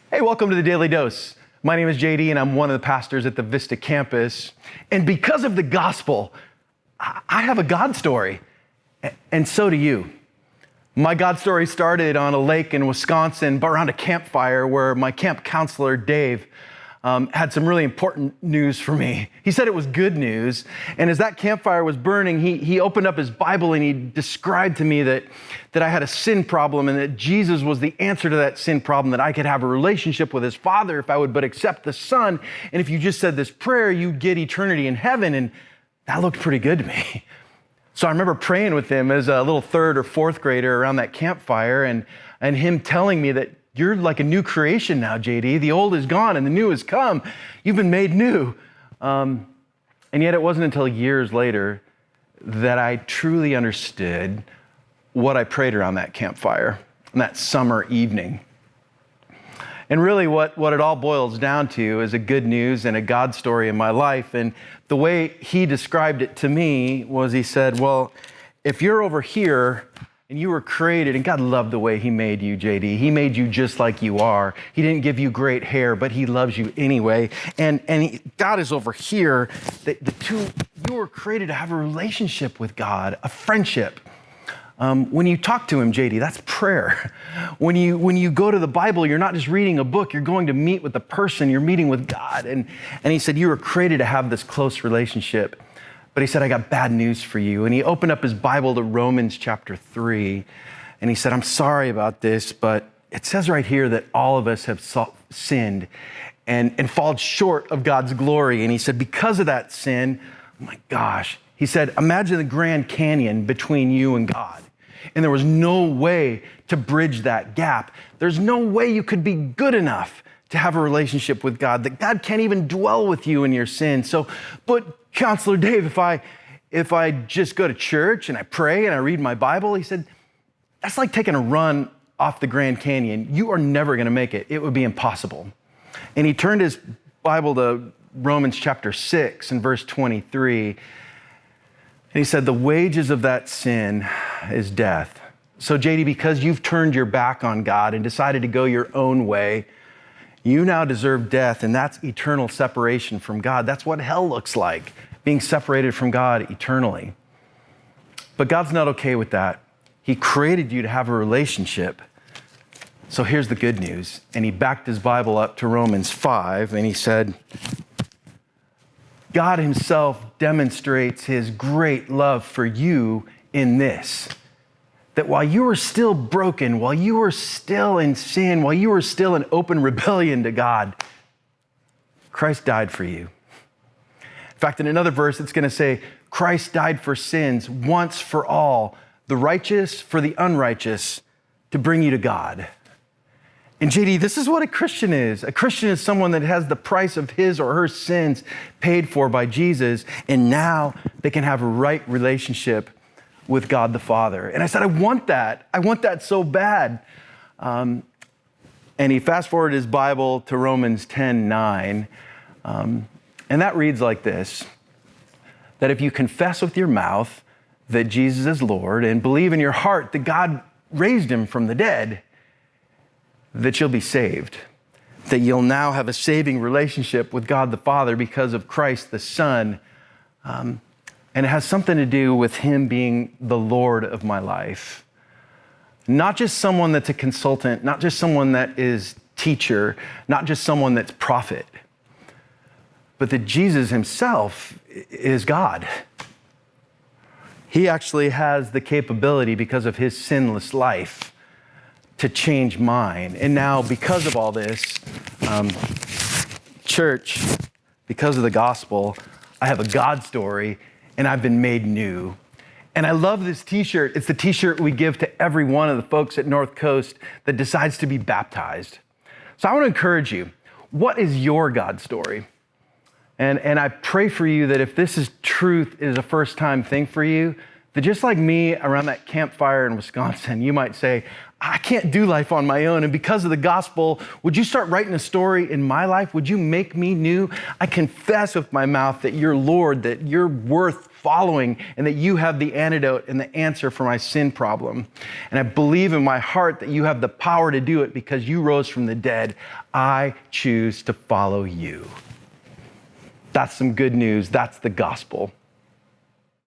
Hey, welcome to the Daily Dose. My name is JD and I'm one of the pastors at the Vista campus. And because of the gospel, I have a God story, and so do you. My God story started on a lake in Wisconsin, but around a campfire where my camp counselor, Dave, had some really important news for me. He said it was good news. And as that campfire was burning, he opened up his Bible and he described to me that I had a sin problem and that Jesus was the answer to that sin problem, that I could have a relationship with his Father if I would but accept the Son. And if you just said this prayer, you'd get eternity in heaven. And that looked pretty good to me. So I remember praying with him as a little third or fourth grader around that campfire and him telling me that you're like a new creation now, JD. The old is gone and the new has come. You've been made new. And yet it wasn't until years later that I truly understood what I prayed around that campfire on that summer evening. And really what it all boils down to is a good news and a God story in my life. And the way he described it to me was he said, well, if you're over here and you were created, and God loved the way he made you, JD. He made you just like you are. He didn't give you great hair, but he loves you anyway. And God is over here. The two, you were created to have a relationship with God, a friendship. When you talk to him, JD, that's prayer. When you go to the Bible, you're not just reading a book, you're going to meet with the person, you're meeting with God. And he said, you were created to have this close relationship. But he said, I got bad news for you. And he opened up his Bible to Romans chapter 3. And he said, I'm sorry about this, but it says right here that all of us have sinned and fallen short of God's glory. And he said, because of that sin, oh my gosh, he said, imagine the Grand Canyon between you and God. And there was no way to bridge that gap. There's no way you could be good enough to have a relationship with God, that God can't even dwell with you in your sin. So, but Counselor Dave, if I just go to church and I pray and I read my Bible, he said, that's like taking a run off the Grand Canyon. You are never going to make it. It would be impossible. And he turned his Bible to Romans chapter 6 and verse 23. And he said, the wages of that sin is death. So JD, because you've turned your back on God and decided to go your own way, you now deserve death, and that's eternal separation from God. That's what hell looks like, being separated from God eternally. But God's not okay with that. He created you to have a relationship. So here's the good news. And he backed his Bible up to Romans 5, and he said, God himself demonstrates his great love for you in this, that while you were still broken, while you were still in sin, while you were still in open rebellion to God, Christ died for you. In fact, in another verse, it's going to say, Christ died for sins once for all, the righteous for the unrighteous, to bring you to God. And JD, this is what a Christian is. A Christian is someone that has the price of his or her sins paid for by Jesus, and now they can have a right relationship with God the Father. And I said, I want that. I want that so bad. And he fast forwarded his Bible to Romans 10:9. And that reads like this, that if you confess with your mouth that Jesus is Lord and believe in your heart that God raised him from the dead, that you'll be saved, that you'll now have a saving relationship with God the Father because of Christ the Son. And it has something to do with him being the Lord of my life. Not just someone that's a consultant, not just someone that is teacher, not just someone that's prophet, but that Jesus himself is God. He actually has the capability, because of his sinless life, to change mine. And now, because of all this, church, because of the gospel, I have a God story, and I've been made new. And I love this t-shirt. It's the t-shirt we give to every one of the folks at North Coast that decides to be baptized. So I want to encourage you, what is your God story? And I pray for you that if this is truth is a first time thing for you, That just like me around that campfire in Wisconsin, you might say, I can't do life on my own. And because of the gospel, would you start writing a story in my life? Would you make me new? I confess with my mouth that you're Lord, that you're worth following, and that you have the antidote and the answer for my sin problem. And I believe in my heart that you have the power to do it because you rose from the dead. I choose to follow you. That's some good news. That's the gospel.